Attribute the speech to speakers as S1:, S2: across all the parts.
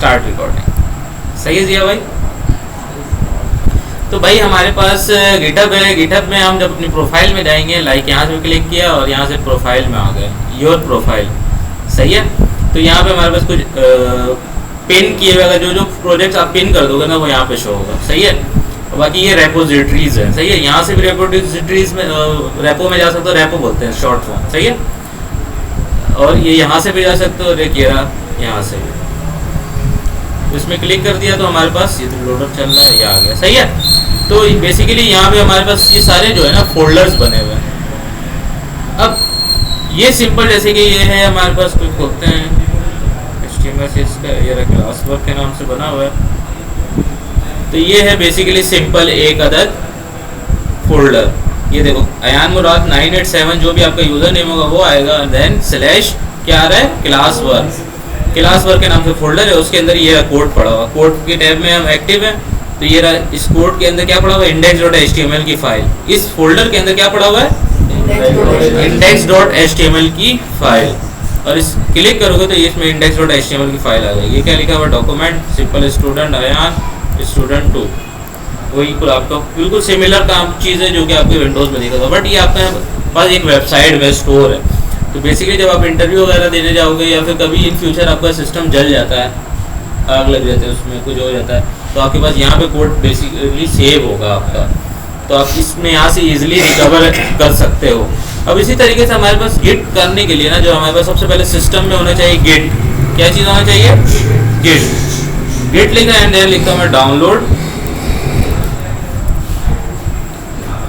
S1: Start recording. सही है जिया भाई? तो भाई हमारे पास गिटहब है। गिटहब में हम जब अपनी प्रोफाइल में जाएंगे, लाइक यहाँ से क्लिक किया और यहाँ से प्रोफाइल में आ गए, योर प्रोफाइल। सही है। तो यहाँ पे हमारे पास कुछ पिन किए हुए, जो जो प्रोजेक्ट्स आप पिन कर दोगे ना वो यहाँ पे शो होगा। सही है। बाकी ये रेपोजिटरीज है। सही है। यहाँ से भी रेपोजिटरीज में रेपो में जा सकते हो, रेपो बोलते हैं शॉर्ट फॉर्म। सही है। और ये यहाँ से भी जा सकते हो, यहाँ से भी। इसमें क्लिक कर दिया तो हमारे पास ये लोडर चल रहा है, ये आ गया। सही है। तो बेसिकली यहाँ पे हमारे पास ये सारे जो है ना फोल्डर्स बने हुए हैं। अब ये सिंपल, जैसे कि ये है हमारे पास, कोई खोलते हैं HTML से, इसका ये क्लास वर्क के नाम से बना हुआ है। तो ये है बेसिकली सिंपल एक अदद फोल्डर। ये देखो अयान मुराद 987 जो भी आपका यूजर नेम होगा वो आएगा, देन स्लैश क्या आ रहा है, क्लास वर्क के नाम से फोल्डर है। उसके अंदर ये कोड पड़ा हुआ, कोड के टैब में हम एक्टिव है। तो ये इस कोड के अंदर क्या पड़ा हुआ है, index.html की फाइल। इस फोल्डर के अंदर क्या पड़ा हुआ है, index.html की फाइल। और इस क्लिक करोगे तो इसमें index.html की फाइल आ जाएगी। ये क्या लिखा हुआ, document simple student Ayaan student 2। वही कुल आपका बिल्कुल सिमिलर काम चीज़ है जो कि आपके विंडोज़ में दिखा था, बट ये आपके पास एक वेबसाइट में स्टोर है। तो बेसिकली जब आप इंटरव्यू वगैरह देने जाओगे या फिर कभी इन फ्यूचर आपका सिस्टम जल जाता है, आग लग जाती है उसमें, कुछ हो जाता है, तो आपके पास यहाँ पे कोड बेसिकली सेव होगा आपका। तो आप इसमें यहाँ से इजीली रिकवर कर सकते हो। अब इसी तरीके से हमारे पास गिट करने के लिए ना, जो हमारे पास सबसे पहले सिस्टम में होना चाहिए गिट। क्या चीज़ होना चाहिए, गिट लिखा है, देन लिखता हूँ मैं डाउनलोड।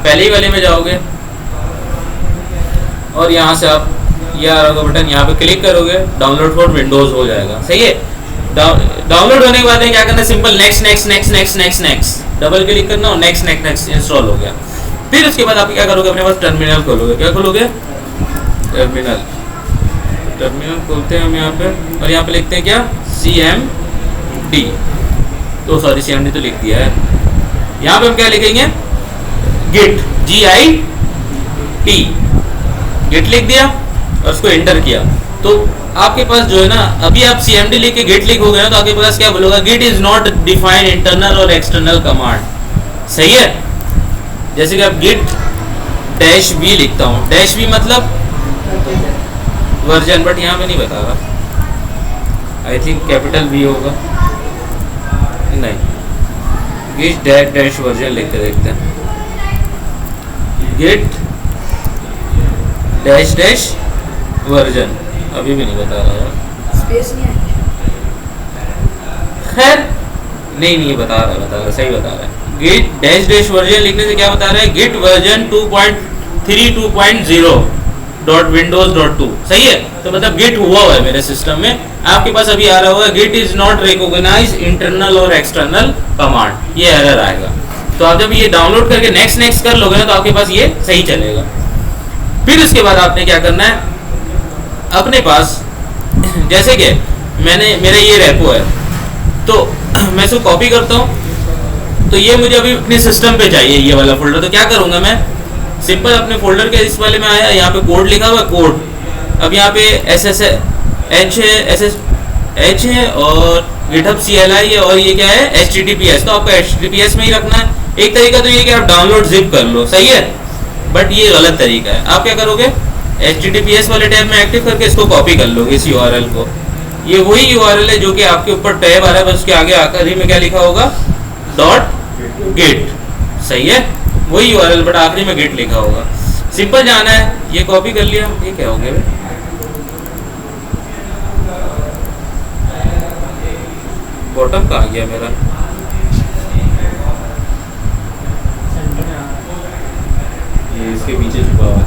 S1: पहले ही वाले में जाओगे और यहाँ से आप ये आ रहा बटन, यहाँ पे क्लिक करोगे, डाउनलोड फॉर विंडोज हो जाएगा। सही है। डाउनलोड होने के बाद क्या करना है, simple next next next next next next double click करना और नेक्स्ट नेक्स्ट नेक्स्ट इंस्टॉल हो गया। फिर उसके बाद आप क्या करोगे, अपने पास टर्मिनल खोलोगे। क्या खोलोगे, टर्मिनल खोलते हैं हम यहाँ पे, और यहाँ पे लिखते हैं क्या, CMD। तो सॉरी CMD तो लिख दिया है। यहाँ पे हम क्या लिखेंगे, गिट, GIT, गिट लिख दिया और उसको एंटर किया। तो आपके पास जो है ना, अभी आप CMD लिख के गिट लिखोगे ना तो आपके पास क्या बोलोगा, git is not defined internal और एक्सटर्नल कमांड। सही है। जैसे कि आप गिट -v लिखता हूँ, -v मतलब वर्जन, बट यहाँ पे नहीं बता रहा, आई थिंक कैपिटल V होगा, नहीं, गिट डैश वर्जन लिख के देखते हैं, गिट डैश डैश वर्जन, अभी भी नहीं बता रहा है,
S2: स्पेस नहीं है,
S1: खैर नहीं बता रहा, सही बता रहा है। गिट डैश डैश वर्जन लिखने से क्या बता रहा है, गिट वर्जन 2.3.2.0.windows.2। सही है। तो मतलब गिट हुआ है मेरे सिस्टम में, आपके पास अभी आ रहा होगा git is not recognize internal और एक्सटर्नल कमांड, ये एरर आएगा। तो आप जब ये डाउनलोड करके नेक्स्ट नेक्स्ट कर लोगे ना तो आपके पास ये सही चलेगा। फिर उसके बाद आपने क्या करना है, अपने पास जैसे कि मेरा ये रेपो है, तो मैं इसको कॉपी करता हूँ, तो ये मुझे अभी अपने सिस्टम पे चाहिए ये वाला फोल्डर। तो क्या करूँगा मैं, सिंपल अपने फोल्डर के इस वाले में आया, यहाँ पे कोड लिखा हुआ है, कोड। अब यहाँ पे SSH है और गिटहब CLI है और ये क्या है, HTTPS। तो आपको HTTPS में ही रखना है। एक तरीका तो ये कि आप डाउनलोड जिप कर लो, सही है, बट ये गलत तरीका है। आप क्या करोगे, HTTPS वाले टैब में एक्टिव करके इसको कॉपी कर लोगे, इस URL को। ये वही URL है जो कि आपके ऊपर टैब आ रहा है, बस उसके आगे आखिरी में क्या लिखा होगा, .git। सही है, वही URL बट आखिरी में गिट लिखा होगा। सिंपल जाना है, ये कॉपी कर लिया, ये क्या हो गया भाई, बॉटम कहाँ गया मेरा, ये इसके पीछे छुपा हुआ है।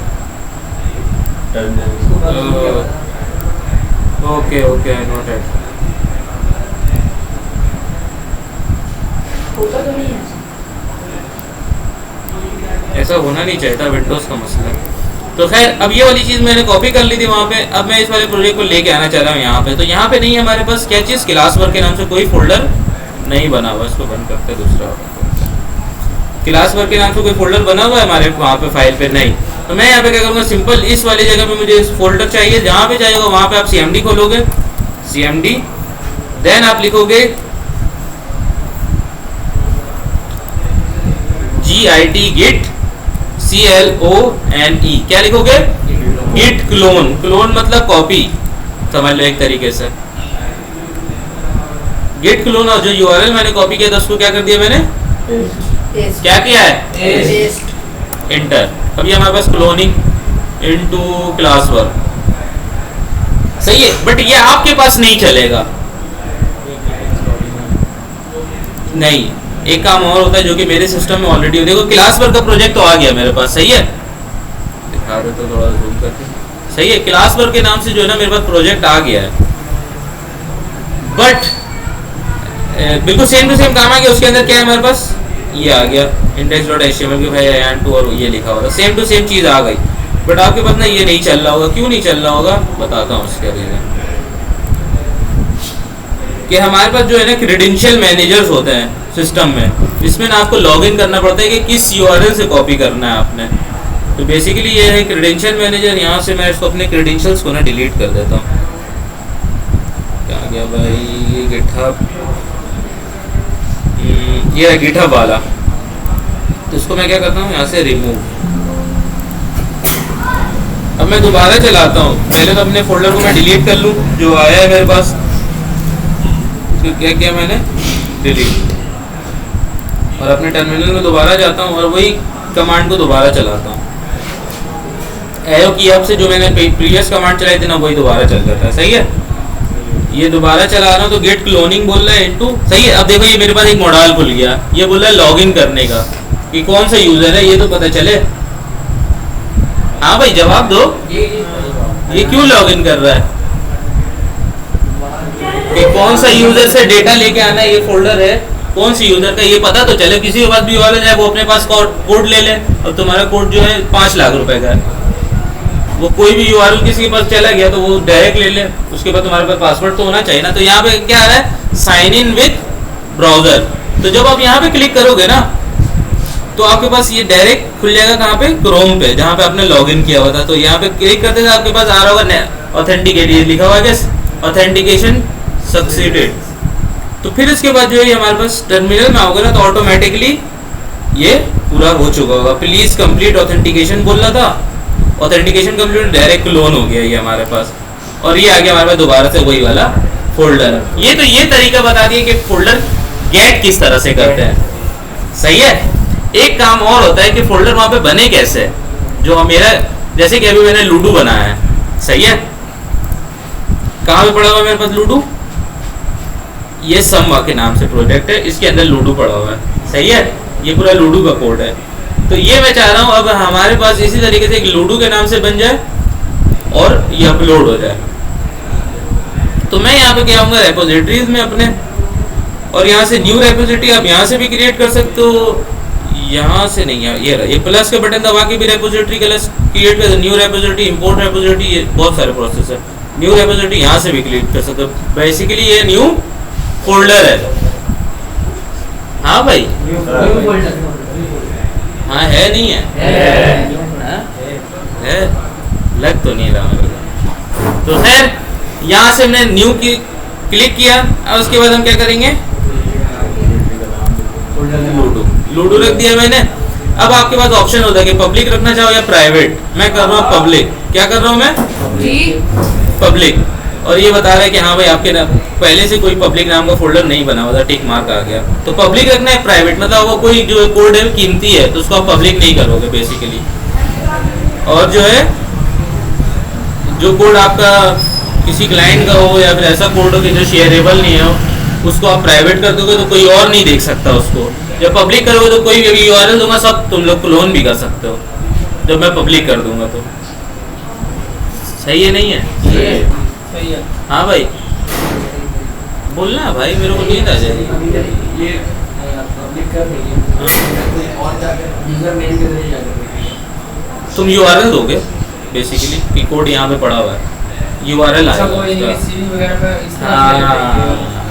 S1: Okay I note it.
S2: होता तो नहीं है
S1: ऐसा होना नहीं चाहिए था, विंडोज़ का मसला है। तो खैर अब ये वाली चीज़ मैंने कॉपी कर ली थी वहाँ पे। अब मैं इस वाले प्रोजेक्ट को लेके आना चाह रहा हूँ यहाँ पे। तो यहाँ पे नहीं है हमारे पास क्या चीज़, क्लास वर्क के नाम से कोई फोल्डर नहीं बना हुआ। इसको बंद करते हैं, दूसरा क्लास वर्क के नाम से कोई फोल्डर बना हुआ है हमारे वहाँ पे फाइल पे नहीं। तो मैं यहाँ पे क्या करूँगा, सिंपल इस वाली जगह पे मुझे इस फोल्डर चाहिए, जहाँ पे चाहिएगा वहाँ पे आप CMD खोलोगे, CMD देन आप लिखोगे git git clone, क्या लिखोगे? git clone, क्लोन मतलब कॉपी, समझ लो एक तरीके से। git clone, और जो यूआरएल मैंने कॉपी किया था उसको क्या कर दिया मैंने? क्या किया है? इंटर। अभी हमारे पास क्लोनिंग इनटू क्लास वर्क, सही है, बट ये आपके पास नहीं चलेगा। नहीं, एक काम और होता है जो कि मेरे सिस्टम में ऑलरेडी हो। देखो क्लास वर्क का प्रोजेक्ट तो आ गया मेरे पास, सही है, दिखा दे तो थोड़ा जूम करके, सही है। क्लास वर्क के नाम से जो है ना मेरे पास प्रोजेक्ट आ गया है, बट बिल्कुल सेम टू सेम काम आ गया। उसके अंदर क्या है हमारे पास? ये आ गया index.html के भाई and2 और ये लिखा हुआ था, सेम टू सेम चीज आ गई, बट आपके पास ना ये नहीं चल रहा होगा। क्यों नहीं चल रहा होगा बताता हूँ उसके रीजन। कि हमारे पास जो है ना क्रेडेंशियल मैनेजर्स होते हैं सिस्टम में, जिसमें ना आपको लॉगिन करना पड़ता है कि किस यूआरएल से कॉपी करना है आपने। तो बेसिकली ये है क्रेडेंशियल मैनेजर। यहाँ से मैं इसको अपने क्रेडेंशियल्स को ना डिलीट कर देता हूँ। क्या आ गया भाई? गिटहब, ये है गिटहब वाला, तो इसको मैं क्या करता हूँ यहाँ से रिमूव। अब मैं दोबारा चलाता हूँ, पहले तो अपने फोल्डर को मैं डिलीट कर लूँ जो आया है मेरे पास। तो क्या किया मैंने? डिलीट, और अपने टर्मिनल में दोबारा जाता हूँ और वही कमांड को दोबारा चलाता हूँ। एरो की अब से जो मैंने प्रीवियस कमांड चलाई थी ना वही दोबारा चल जाता है, सही है। ये दोबारा चला रहा हूँ तो गेट क्लोनिंग बोल रहा है इनटू, सही है। अब देखो ये मेरे पास एक मॉडल खुल गया, ये बोल रहा है लॉगिन करने का कि कौन सा यूजर है ये तो पता चले। हाँ भाई जवाब दो, ये क्यों लॉगिन कर रहा है? कि कौन सा यूजर से डेटा लेके आना है, ये फोल्डर है कौन सी यूजर का ये पता तो चले। किसी के पास भी यूआरएल जाए वो अपने पास कोड ले ले, और तुम्हारा कोड जो है 5 लाख रुपए का है, वो कोई भी यूआरएल किसी के पास चला गया तो वो डायरेक्ट ले ले। उसके बाद तुम्हारे पास पासवर्ड तो होना चाहिए ना। तो यहाँ पे क्या आ रहा है? Sign in with browser. तो जब आप यहाँ पे क्लिक करोगे ना तो आपके पास ये डायरेक्ट खुल जाएगा कहाँ पे? क्रोम पे, जहाँ पे आपने लॉगिन किया हुआ था। तो यहाँ पे क्लिक करते थे आपके पास आ रहा होगा ऑथेंटिकेट, ये लिखा हुआ है ऑथेंटिकेशन सक्सीडेड। तो फिर इसके बाद जो है हमारे पास टर्मिनल में आओगे ना तो ऑटोमेटिकली ये पूरा हो चुका होगा। प्लीज कंप्लीट ऑथेंटिकेशन बोलना था, ऑथेंटिकेशन कंप्लीट, डायरेक्ट क्लोन हो गया ये हमारे पास, और ये आ गया हमारे पास दोबारा से वही वाला फोल्डर। ये तरीका बता दिया कि फोल्डर गेट किस तरह से करते हैं, सही है। एक काम और होता है कि फोल्डर वहां पे बने कैसे, जो मेरा जैसे कि अभी मैंने लूडो बनाया है, सही है। कहाँ पे पड़ा हुआ मेरे पास लूडो? ये सम के नाम से प्रोजेक्ट है, इसके अंदर लूडो पड़ा हुआ है, सही है। ये पूरा लूडो का कोड है। तो ये मैं चाह रहा हूँ अब हमारे पास इसी तरीके से एक लूडो के नाम से बन जाए और ये अपलोड हो जाए। तो मैं यहाँ पे क्या आऊँगा रेपोजिटरीज में अपने, और यहाँ से न्यू रेपोजिटरी आप यहाँ से भी क्रिएट कर सकते हो, यहाँ से नहीं है, ये प्लस का बटन दबा के भी रेपोजिटरी क्रिएट कर, न्यू रेपोजिटरी, इंपोर्ट रेपोजिटरी, ये बहुत सारे प्रोसेस है। न्यू रेपोजिटरी यहाँ से भी क्रिएट कर सकते हो। बेसिकली ये न्यू फोल्डर है। हाँ भाई, हाँ है नहीं है? है, लग तो नहीं रहा मेरे को। तो खैर यहाँ से हमने न्यू की क्लिक किया, और उसके बाद हम क्या करेंगे? लूडो रख दिया मैंने। अब आपके पास ऑप्शन होता है कि पब्लिक रखना चाहो या प्राइवेट। मैं कर रहा हूँ पब्लिक। क्या कर रहा हूँ मैं? पब्लिक। और ये बता रहा है कि हाँ भाई आपके पहले से कोई पब्लिक नाम का फोल्डर नहीं बना हुआ था, टिक मार्क आ गया। तो पब्लिक रखना है, प्राइवेट मतलब वो कोई जो कोड है कीमती है तो उसको आप पब्लिक नहीं करोगे बेसिकली। और जो है जो कोड आपका किसी क्लाइंट का हो या फिर ऐसा कोड हो कि जो शेयरेबल नहीं है उसको आप प्राइवेट कर दोगे तो कोई और नहीं देख सकता उसको। जब पब्लिक करोगे तो कोई भी यूआरएल दूंगा सब तुम लोग क्लोन भी कर सकते हो, जब मैं पब्लिक कर दूंगा तो। सही है नहीं है? सही है। हाँ भाई बोलना भाई, मेरे को नींद आ जाएगी। ये तुम यूआरएल दोगे बेसिकली कि कोड यहाँ पे पड़ा हुआ है, यूआरएल आएगा।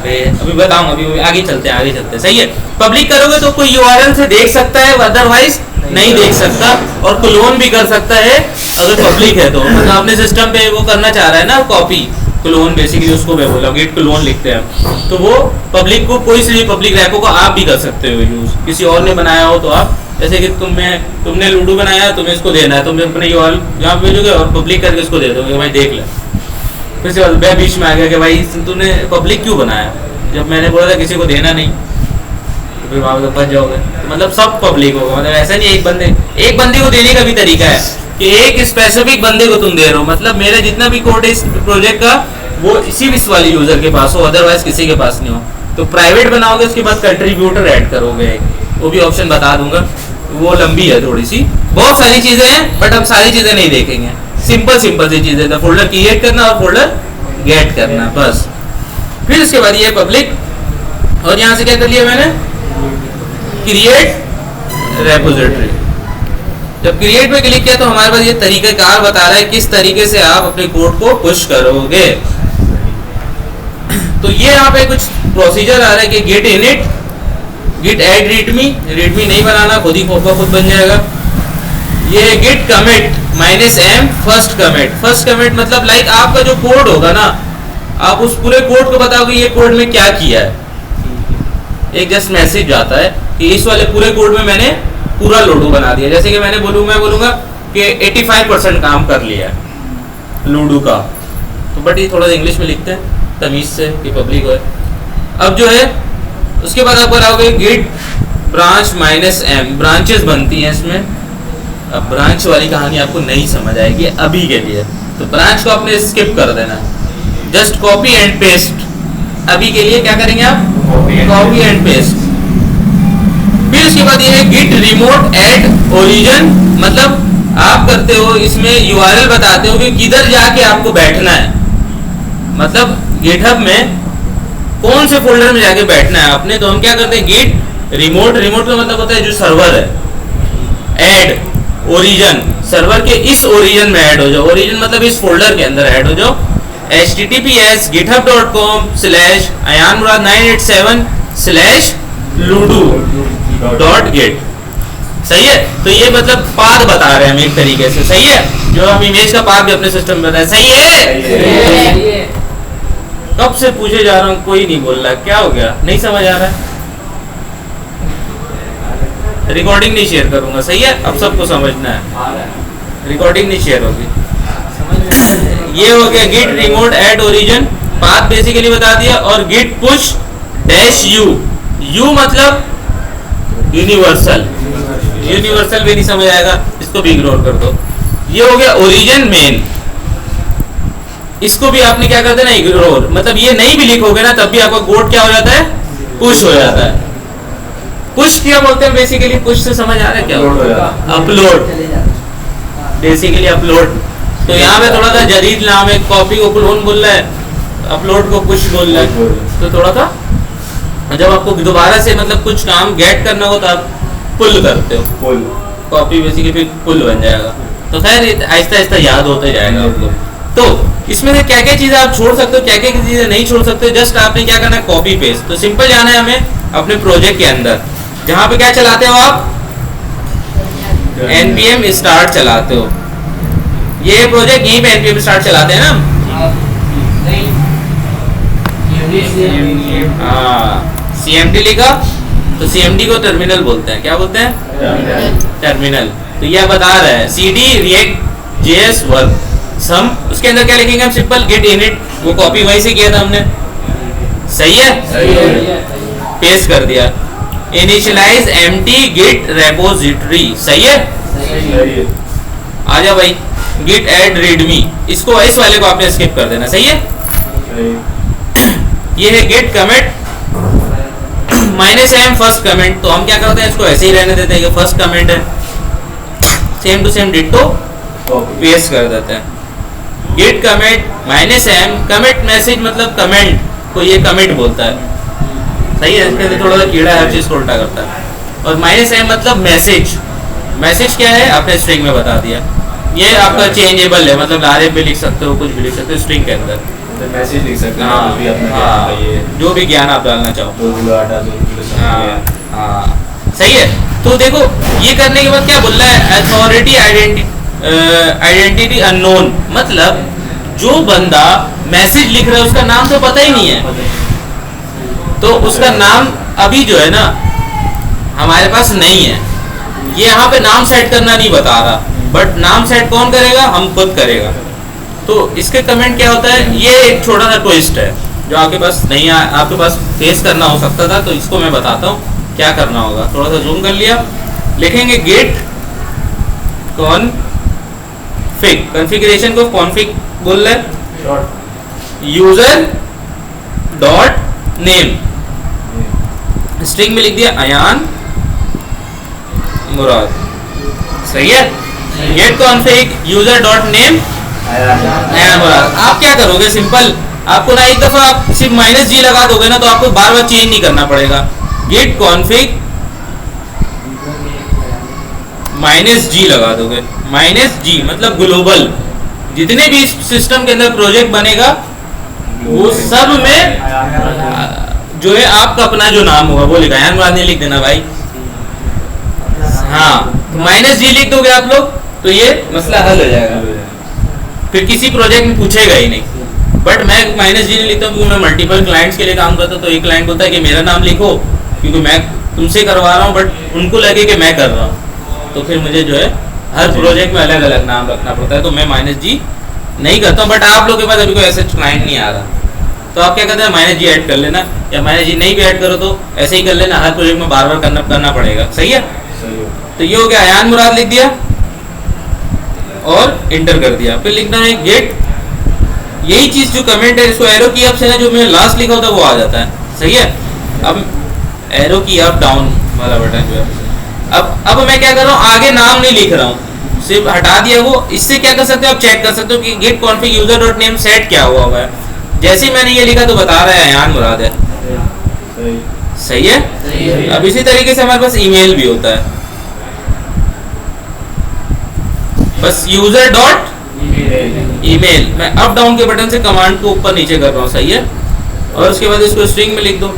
S1: अभी बताऊंगा, अभी आगे चलते हैं, सही है। पब्लिक करोगे तो कोई यूआरएल से देख सकता है, अदरवाइज नहीं देख सकता, और क्लोन भी कर सकता है अगर पब्लिक है तो। मतलब अपने सिस्टम पे वो करना चाह रहा है ना कॉपी, क्लोन बेसिकली उसको मैं बोला गिट क्लोन लिखते हैं। तो वो पब्लिक को कोई सी पब्लिक रैपो को आप भी कर सकते हो यूज, किसी और ने बनाया हो तो आप, जैसे कि तुमने लूडो बनाया, तुम्हें इसको देना है, तुम अपने यूआरएल यहाँ भेजोगे और पब्लिक करके इसको दे दोगे भाई देख ले। फिर से मैं बीच में आ गया कि भाई तुमने पब्लिक क्यों बनाया, जब मैंने बोला था किसी को देना नहीं, तो फिर वहाँ बच जाओगे। तो मतलब सब पब्लिक होगा, मतलब ऐसा नहीं एक बंदे को देने का भी तरीका है कि एक स्पेसिफिक बंदे को तुम दे रहे हो, मतलब मेरा जितना भी कोड है इस प्रोजेक्ट का वो इसी विश वाले यूजर के पास हो, अदरवाइज किसी के पास नहीं हो। तो प्राइवेट बनाओगे, उसके बाद कंट्रीब्यूटर ऐड करोगे, वो भी ऑप्शन बता दूंगा, वो लंबी है थोड़ी सी, बहुत सारी चीजें हैं बट हम सारी चीजें नहीं देखेंगे। सिंपल सी चीजें था, फोल्डर क्रिएट करना और फोल्डर गेट करना बस। फिर उसके बाद ये पब्लिक, और यहाँ से क्या कर लिया मैंने, क्रिएट रेपोजिटरी। जब क्रिएट पे क्लिक किया तो हमारे पास ये तरीकाकार बता रहा है किस तरीके से आप अपने कोड को पुश करोगे। तो ये यहाँ पे कुछ प्रोसीजर आ रहा है कि git init, git add readme नहीं बनाना, खुद ही खुद बन जाएगा। ये git commit -m first commit मतलब लाइक आपका जो कोड होगा ना, आप उस पूरे कोड को बताओगे ये कोड में क्या किया है। एक जस्ट मैसेज जाता है कि इस वाले पूरे कोड में मैंने पूरा लूडो बना दिया, जैसे कि मैं बोलूंगा कि 85% काम कर लिया लूडो का, तो बट ये थोड़ा इंग्लिश में लिखते हैं तमीज से कि पब्लिक हो। अब जो है उसके बाद आप बनाओगे गिट ब्रांच -m, ब्रांचेस बनती हैं इसमें। अब ब्रांच वाली कहानी आपको नहीं समझ आएगी अभी के लिए, तो ब्रांच को आपने स्किप कर देना, जस्ट कॉपी एंड पेस्ट। अभी के लिए क्या करेंगे आप, कॉपी एंड पेस्ट। फिर उसके बाद ये है गिट रिमोट ऐड ओरिजिन, मतलब आप करते हो इसमें यूआरएल बताते हो कि किधर जाके आपको बैठना है, मतलब गिटहब में कौन से फोल्डर में जाके बैठना है आपने। तो हम क्या करते हैं, गिट रिमोट का मतलब होता है जो सर्वर है, ऐड ओरिजिन, सर्वर के इस ओरिजिन में ऐड हो जाओ, ओरिजिन मतलब इस फोल्डर के अंदर ऐड हो जाओ, https://ayanmurad987/ludo.git। सही है, तो ये मतलब पाथ बता रहे हैं हम एक तरीके से, सही है, जो हम इमेज का पाथ भी अपने सिस्टम में बताए। सही है, कब से पूछे जा रहा हूँ, कोई नहीं बोल रहा, क्या हो गया, नहीं समझ आ रहा है। रिकॉर्डिंग नहीं शेयर करूंगा, सही है, अब सबको समझना है, रिकॉर्डिंग नहीं शेयर होगी। ये हो गया git remote add origin, path basically बता दिया, और गिट पुश -u मतलब यूनिवर्सल भी नहीं समझ आएगा, इसको भी इग्नोर कर दो। ये हो गया ओरिजिन मेन, इसको भी आपने क्या कर देना, इग्नोर, मतलब ये नहीं भी लिखोगे ना तब भी आपका कोड क्या हो जाता है, पुश हो जाता है। पुश क्या बोलते हैं बेसिकली, पुश से समझ आ रहा है क्या, अपलोड, बेसिकली अपलोड। तो यहाँ पे थोड़ा सा जदीद नाम है, कॉपी को क्लोन बोल रहा है, अपलोड को पुश बोल रहा है, तो थोड़ा सा जब आपको दोबारा से मतलब कुछ काम गेट करना हो तो आप पुल करते हो, पुल कॉपी बेसिकली फिर पुल बन जाएगा। तो खैर आहिस्ता आहिस्ता याद होते जाएगा आपको। तो इसमें से क्या क्या चीजें आप छोड़ सकते हो, क्या क्या चीजें नहीं छोड़ सकते, जस्ट आपने क्या करना है, कॉपी पेस्ट। तो सिंपल जाना है हमें अपने प्रोजेक्ट के अंदर, जहाँ पे क्या चलाते हो आप, npm start चलाते हो, ये प्रोजेक्ट यहीं पे npm start चलाते हैं ना, cmd लिखा तो cmd को टर्मिनल बोलते हैं, क्या बोलते हैं, टर्मिनल। तो यह बता रहा है cd react js work some, उसके अंदर क्या लिखेंगे हम, सिंपल गिट इनिट, वो कॉपी वहीं से किया था हमने, सही है, पेस्ट कर दिया, इनिशियलाइज एम्प्टी गिट रेपोजिटरी, सही है, आजा भाई, गिट ऐड रीडमी, इसको इस वाले को आपने स्किप कर देना, सही है। ये है git commit -m first comment, तो हम क्या करते हैं, इसको ऐसे ही रहने देते हैं कि फर्स्ट कमेंट है, same to same ditto paste कर देते हैं। Git commit -m, commit message मतलब कमेंट को ये कमिट बोलता है, सही है, इसके अंदर थोड़ा सा कीड़ा हर चीज को उल्टा करता है। और -m मतलब मैसेज, मैसेज क्या है आपने स्ट्रिंग में बता दिया, ये आपका चेंजेबल है, मतलब आरएफ भी लिख सकते हो, कुछ भी लिख सकते हो स्ट्रिंग के अंदर,
S2: मैसेज लिख सकते हैं,
S1: जो भी ज्ञान आप डालना चाहो, सही है। तो देखो ये करने के बाद क्या बोल रहा है, अथॉरिटी आइडेंटिटी अननोन, मतलब जो बंदा मैसेज लिख रहा है उसका नाम तो पता ही नहीं है, तो उसका नाम अभी जो है ना हमारे पास नहीं है। ये यहाँ पे नाम सेट करना नहीं बता रहा, बट नाम सेट कौन करेगा, हम खुद करेगा। तो इसके कमेंट क्या होता है, ये एक छोटा सा ट्विस्ट है जो आपके पास नहीं आपके पास फेस करना हो सकता था, तो इसको मैं बताता हूँ क्या करना होगा। थोड़ा सा जूम कर लिया, लिखेंगे गेट कॉन्फ़िग, कॉन्फ़िगरेशन को कॉन्फ़िग बोल रहे, यूजर डॉट नेम, स्ट्रिंग में लिख दिया अयान मुराद, सही है। Git config user dot name Ayan Murad. आप क्या करोगे, सिंपल, आपको ना एक दफा आप सिर्फ -g लगा दोगे ना, तो आपको बार बार चेंज नहीं करना पड़ेगा। गेट कॉन्फ़िग -g लगा दोगे, -g मतलब ग्लोबल, जितने भी सिस्टम के अंदर प्रोजेक्ट बनेगा वो सब में जो है आपका अपना जो नाम होगा वो लिखा, अयान मुराद नहीं लिख देना भाई। हाँ, तो -g लिख दोगे आप लोग तो ये मसला हल हो जाएगा, फिर किसी प्रोजेक्ट में पूछेगा ही नहीं। बट मैं -g नहीं लिखता हूँ क्योंकि मैं मल्टीपल क्लाइंट्स के लिए काम करता हूँ। तो एक क्लाइंट बोलता है कि मेरा नाम लिखो क्योंकि मैं तुमसे करवा रहा हूँ, बट उनको लगे कि मैं कर रहा हूँ, तो फिर मुझे जो है हर प्रोजेक्ट में अलग अलग नाम रखना पड़ता है, तो मैं -g नहीं करता हूँ। बट आप लोग के पास अभी कोई ऐसे क्लाइंट नहीं आ रहा, तो आप क्या करते हैं, -g ऐड कर लेना, या -g नहीं भी ऐड करो तो ऐसे ही कर लेना, हर प्रोजेक्ट में बार बार करना पड़ेगा, सही है। तो ये हो गया, अयान मुराद लिख दिया और इंटर कर दिया, फिर लिखना है गेट, यही चीज जो कमेंट है इसको एरो की अप से ना जो मैंने लास्ट लिखा होता है वो आ जाता है, सही है। अब एरो की अप डाउन वाला बटन जो है, अब मैं क्या कर रहा हूँ, आगे नाम नहीं लिख रहा हूँ, सिर्फ हटा दिया वो। इससे क्या कर सकते हो, आप चेक कर सकते हो कि git config user dot name set क्या हुआ है। जैसे ही मैंने ये लिखा तो बता रहा है अयान मुराद है, सही है। अब इसी तरीके से हमारे पास ईमेल भी होता है, बस यूजर डॉट ईमेल, मैं अप डाउन के बटन से कमांड को ऊपर नीचे कर रहा हूँ, सही है। और उसके बाद इसको स्ट्रिंग में लिख दो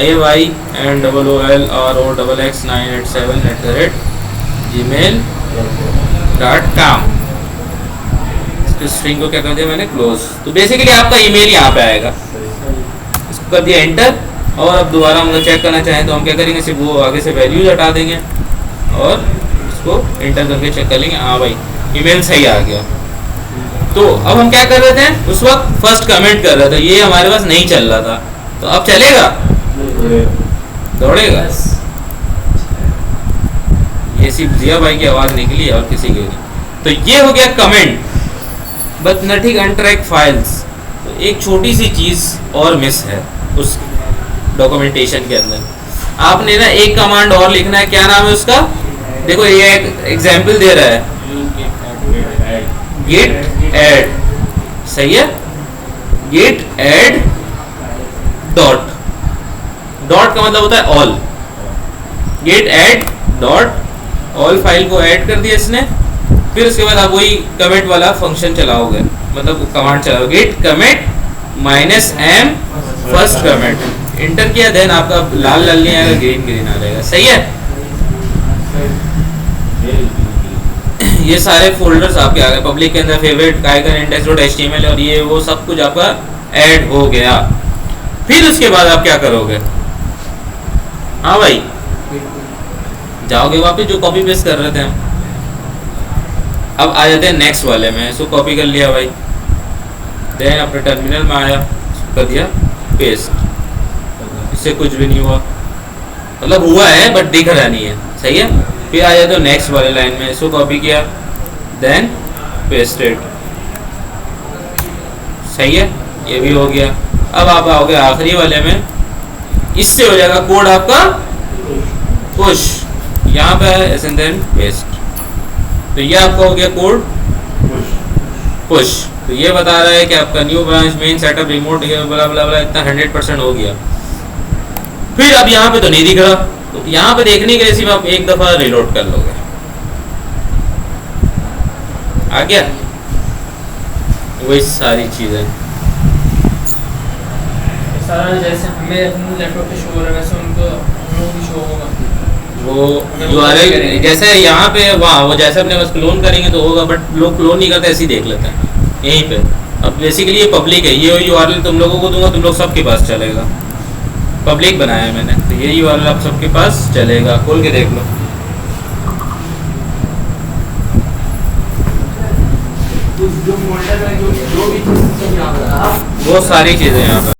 S1: AYNOOLROXX987@gmail.com। स्ट्रिंग को क्या कर दिया मैंने, क्लोज। तो बेसिकली आपका ईमेल यहाँ पे आएगा, इसको कर दिया एंटर। और अब दोबारा हम चेक करना चाहें तो हम क्या करेंगे, सिर्फ वो आगे से वैल्यूज हटा देंगे और इसको एंटर करके चेक कर लेंगे, हाँ भाई ईमेल सही आ गया। तो अब हम क्या कर रहे थे, उस वक्त फर्स्ट कमेंट कर रहे थे, ये हमारे पास नहीं चल रहा था, तो अब चलेगा, दौड़ेगा। ये सिर्फ जिया भाई की आवाज निकली और किसी की नहीं। तो ये हो गया कमेंट, बट नथिंग अनट्रैक फाइल्स। तो एक छोटी सी चीज और मिस है उस डॉक्यूमेंटेशन के अंदर, आपने ना एक कमांड और लिखना है, क्या नाम है उसका, देखो ये एक एग्जाम्पल दे रहा है, गेट ऐड, सही है। गेट ऐड डॉट, डॉट का मतलब होता है all, git add dot all file को ऐड कर दिया इसने। फिर उसके बाद आप वही कमेंट वाला फंक्शन चलाओगे, मतलब कमांड चलाओगे, git comment -m first comment, enter किया, देन आपका लाल लाल नहीं आएगा, ग्रीन ग्रीन आ जाएगा, सही है। ये सारे फोल्डर्स आपके आ गए, पब्लिक के अंदर फेवरेट काइगर index.html और ये वो सब कुछ आपका ऐड हो गया। फिर उसके बाद आप क्या करोगे, हाँ भाई जाओगे वापस जो कॉपी पेस्ट कर रहे थे हम, अब आ जाते हैं नेक्स्ट वाले में। इसको कॉपी कर लिया भाई, देन अपने टर्मिनल में आया, कर दिया पेस्ट, इससे कुछ भी नहीं हुआ, मतलब हुआ है बट दिख रहा नहीं है, सही है। फिर आ जाते हो नेक्स्ट वाले लाइन में, इसको कॉपी किया, देन पेस्टेड, सही है, ये भी हो गया। अब आप आओगे आखिरी वाले में, इससे हो जाएगा कोड आपका पुश, यहाँ पे है एंड देन पेस्ट, तो ये आपका हो गया कोड पुश। तो ये बता रहा है कि आपका new branch main setup remote बला बला बला इतना 100% हो गया। फिर अब यहाँ पे तो नहीं दिख रहा, तो यहाँ पे देखने के लिए सिर्फ आप एक दफा रिलोड कर लोगे, आ गया, वही सारी चीजें
S2: सारा जैसे हमें अपने लैपटॉप पे शो हो रहा है वैसे उनको हम लोग भी शो होगा,
S1: वो URL जैसे यहाँ पे वहाँ वो जैसे अपने बस क्लोन करेंगे तो होगा, बट लोग क्लोन नहीं करते, ऐसे ही देख लेते हैं यहीं पे, अब बेसिकली ये पब्लिक है, ये यूआरएल तुम लोगों को दूंगा, तुम लोग सबके पास चलेगा। पब्लिक बनाया है मैंने, तो ये यूआरएल आप सबके पास चलेगा। खोल के देख लो।
S2: जो फोल्डर में जो भी चीज़ यहाँ पर
S1: वो सारी चीज़ें यहाँ पर